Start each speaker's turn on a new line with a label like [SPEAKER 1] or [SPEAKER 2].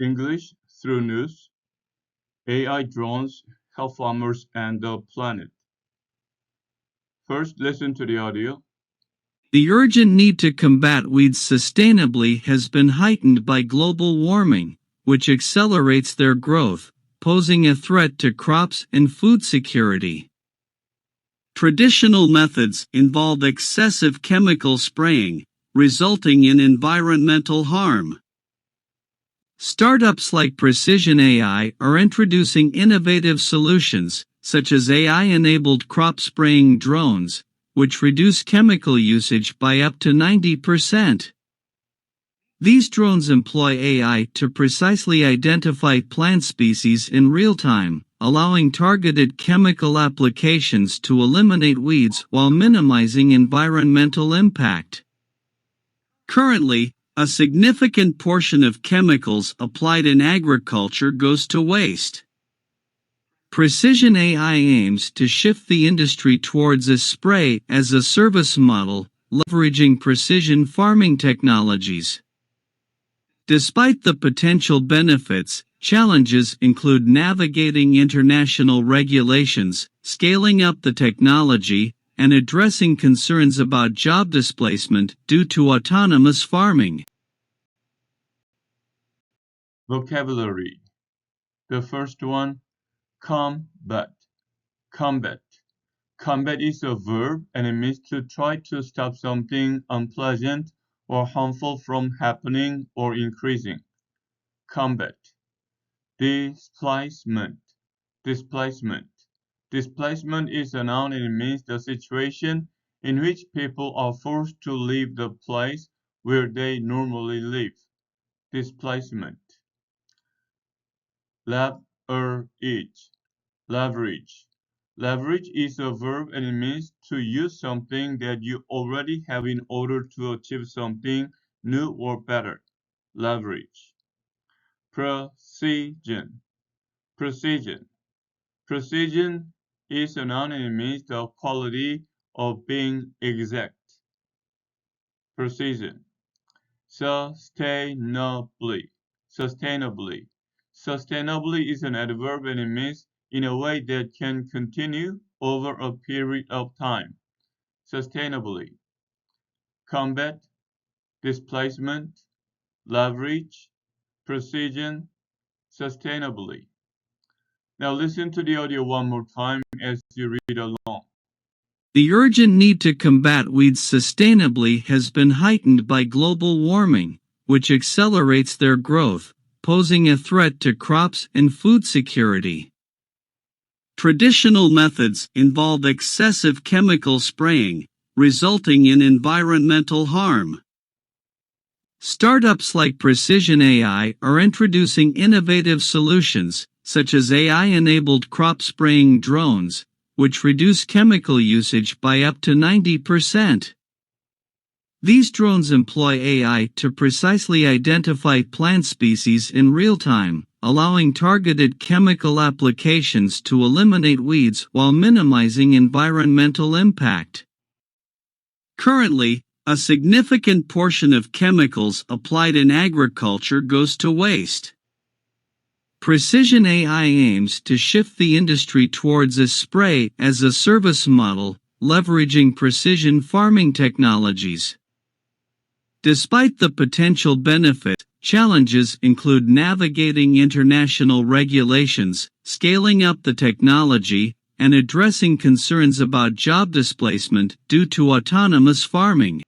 [SPEAKER 1] English through news, AI drones help farmers and the planet. First, listen to the audio.
[SPEAKER 2] The urgent need to combat weeds sustainably has been heightened by global warming, which accelerates their growth, posing a threat to crops and food security. Traditional methods involve excessive chemical spraying, resulting in environmental harm. Startups like Precision AI are introducing innovative solutions, such as AI-enabled crop spraying drones, which reduce chemical usage by up to 90%. These drones employ AI to precisely identify plant species in real time, allowing targeted chemical applications to eliminate weeds while minimizing environmental impact. Currently, a significant portion of chemicals applied in agriculture goes to waste. Precision AI aims to shift the industry towards a spray-as-a-service model, leveraging precision farming technologies. Despite the potential benefits, challenges include navigating international regulations, scaling up the technology, and addressing concerns about job displacement due to autonomous farming.
[SPEAKER 1] Vocabulary. The first one, combat. Combat. Combat is a verb and it means to try to stop something unpleasant or harmful from happening or increasing. Combat. Displacement. Displacement. Displacement is a noun and it means the situation in which people are forced to leave the place where they normally live. Displacement. Leverage. Leverage. Leverage is a verb and it means to use something that you already have in order to achieve something new or better. Leverage. Precision. Precision. Precision is a noun and it means the quality of being exact. Precision. Sustainably. Sustainably. Sustainably is an adverb and it means in a way that can continue over a period of time. Sustainably. Combat, displacement, leverage, precision, sustainably. Now listen to the audio one more time as you read along.
[SPEAKER 2] The urgent need to combat weeds sustainably has been heightened by global warming, which accelerates their growth, posing a threat to crops and food security. Traditional methods involve excessive chemical spraying, resulting in environmental harm. Startups like Precision AI are introducing innovative solutions, such as AI-enabled crop spraying drones, which reduce chemical usage by up to 90%. These drones employ AI to precisely identify plant species in real time, allowing targeted chemical applications to eliminate weeds while minimizing environmental impact. Currently, a significant portion of chemicals applied in agriculture goes to waste. Precision AI aims to shift the industry towards a spray-as-a-service model, leveraging precision farming technologies. Despite the potential benefits, challenges include navigating international regulations, scaling up the technology, and addressing concerns about job displacement due to autonomous farming.